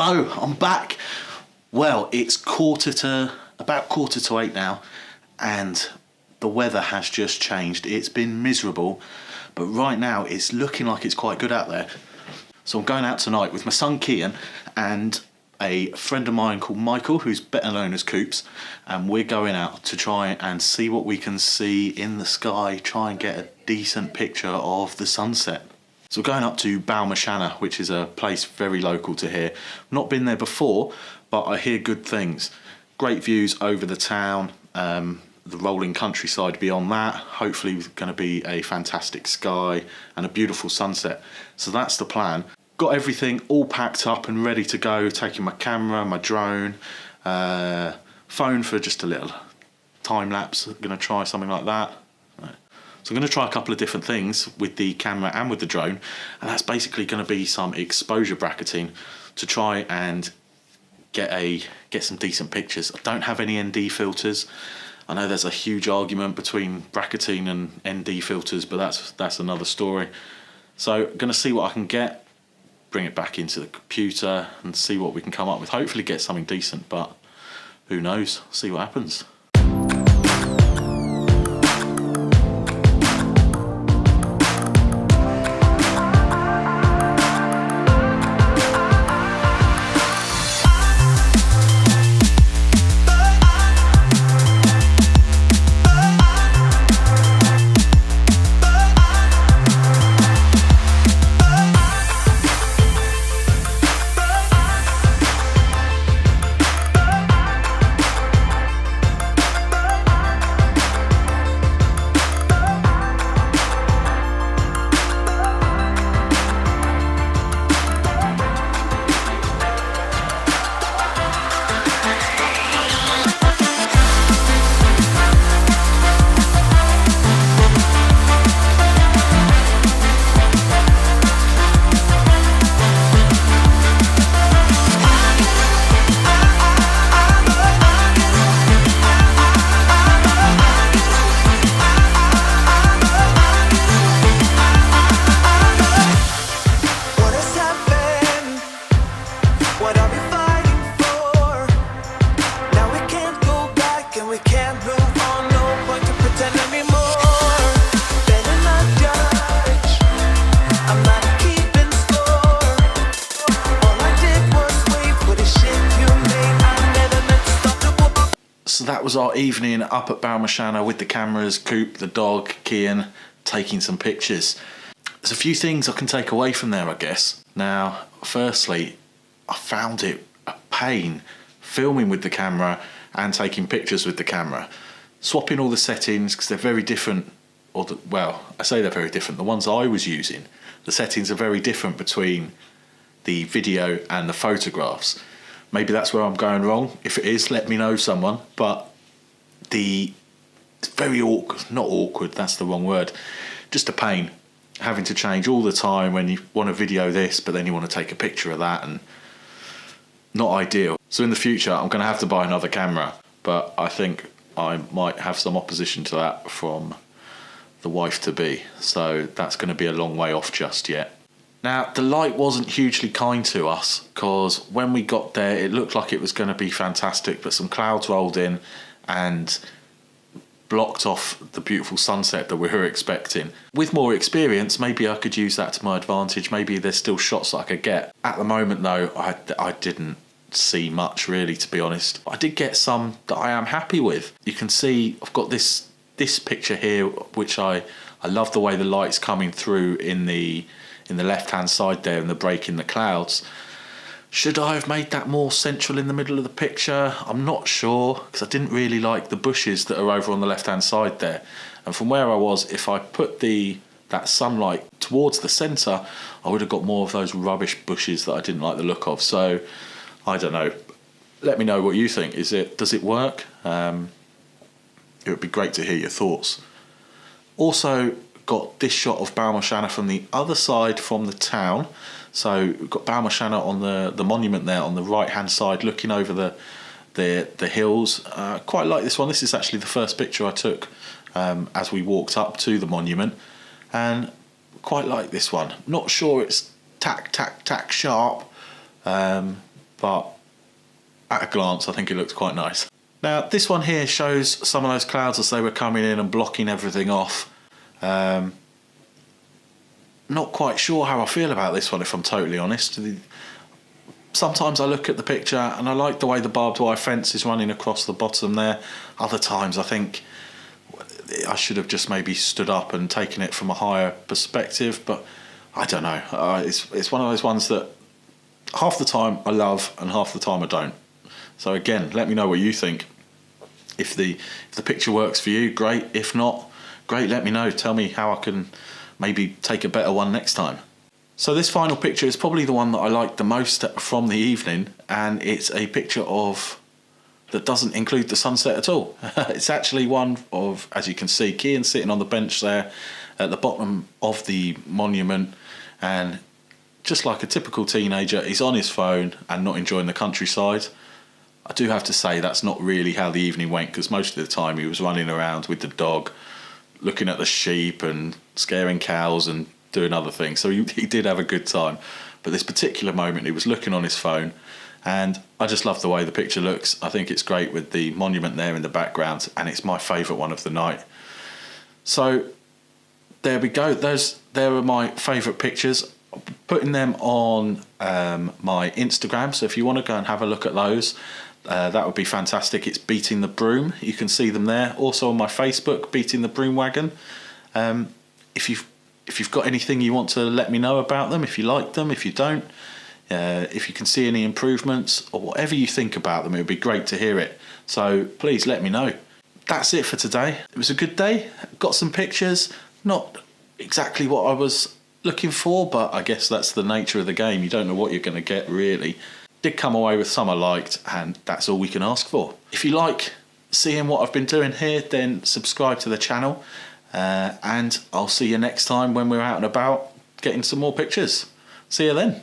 Hello, I'm back. Well, it's about quarter to 8 now, and the weather has just changed. It's been miserable, but right now it's looking like it's quite good out there. So I'm going out tonight with my son Kian and a friend of mine called Michael, who's better known as Coops, and we're going out to try and see what we can see in the sky, try and get a decent picture of the sunset. So we're going up to Balmashana, which is a place very local to here. Not been there before, but I hear good things. Great views over the town, the rolling countryside beyond that. Hopefully going to be a fantastic sky and a beautiful sunset. So that's the plan. Got everything all packed up and ready to go, taking my camera, my drone, phone for just a little time lapse. Going to try something like that. So I'm going to try a couple of different things with the camera and with the drone, and that's basically going to be some exposure bracketing to try and get some decent pictures. I don't have any ND filters. I know there's a huge argument between bracketing and ND filters, but that's another story. So I'm going to see what I can get, bring it back into the computer and see what we can come up with. Hopefully get something decent, but who knows? See what happens. So that was our evening up at Balmashana with the cameras, Coop, the dog, Kian, taking some pictures. There's a few things I can take away from there, I guess. Now, firstly, I found it a pain filming with the camera and taking pictures with the camera. Swapping all the settings, because they're very different, I say they're very different. The ones I was using, the settings are very different between the video and the photographs. Maybe that's where I'm going wrong. If it is, let me know, someone. But it's very awkward, not awkward, that's the wrong word. Just a pain, having to change all the time when you want to video this, but then you want to take a picture of that, and not ideal. So in the future, I'm going to have to buy another camera, but I think I might have some opposition to that from the wife-to-be. So that's going to be a long way off just yet. Now, the light wasn't hugely kind to us, because when we got there, it looked like it was going to be fantastic, but some clouds rolled in and blocked off the beautiful sunset that we were expecting. With more experience, maybe I could use that to my advantage. Maybe there's still shots that I could get. At the moment, though, I didn't see much, really, to be honest. I did get some that I am happy with. You can see I've got this picture here, which I love the way the light's coming through in the left-hand side there and the break in the clouds. Should I have made that more central in the middle of the picture? I'm not sure, because I didn't really like the bushes that are over on the left-hand side there. And from where I was, if I put that sunlight towards the centre, I would have got more of those rubbish bushes that I didn't like the look of. So, I don't know. Let me know what you think. Does it work? It would be great to hear your thoughts. Also, got this shot of Balmashana from the other side from the town. So we've got Balmashana on the monument there on the right hand side, looking over the hills. Quite like this one. This is actually the first picture I took as we walked up to the monument, and quite like this one. Not sure it's tack sharp, but at a glance I think it looks quite nice. Now this one here shows some of those clouds as they were coming in and blocking everything off. Not quite sure how I feel about this one, if I'm totally honest. Sometimes I look at the picture and I like the way the barbed wire fence is running across the bottom there. Other times I think I should have just maybe stood up and taken it from a higher perspective, but I don't know. It's one of those ones that half the time I love and half the time I don't. So again, let me know what you think. If the picture works for you, great. If not, great, let me know. Tell me how I can maybe take a better one next time. So this final picture is probably the one that I like the most from the evening, and it's a picture that doesn't include the sunset at all. It's actually one of, as you can see, Kian sitting on the bench there at the bottom of the monument, and just like a typical teenager, he's on his phone and not enjoying the countryside. I do have to say that's not really how the evening went, because most of the time he was running around with the dog, looking at the sheep and scaring cows and doing other things. So he did have a good time. But this particular moment, he was looking on his phone, and I just love the way the picture looks. I think it's great with the monument there in the background, and it's my favourite one of the night. So there we go. There are my favourite pictures. I'm putting them on my Instagram, so if you want to go and have a look at those, that would be fantastic. It's Beating the Broom. You can see them there. Also on my Facebook, Beating the Broom Wagon. If you've got anything you want to let me know about them, if you like them, if you don't, if you can see any improvements or whatever you think about them, it would be great to hear it. So please let me know. That's it for today. It was a good day. Got some pictures. Not exactly what I was looking for, but I guess that's the nature of the game. You don't know what you're going to get, really. Did come away with some I liked, and that's all we can ask for. If you like seeing what I've been doing here, then subscribe to the channel, and I'll see you next time when we're out and about getting some more pictures. See you then.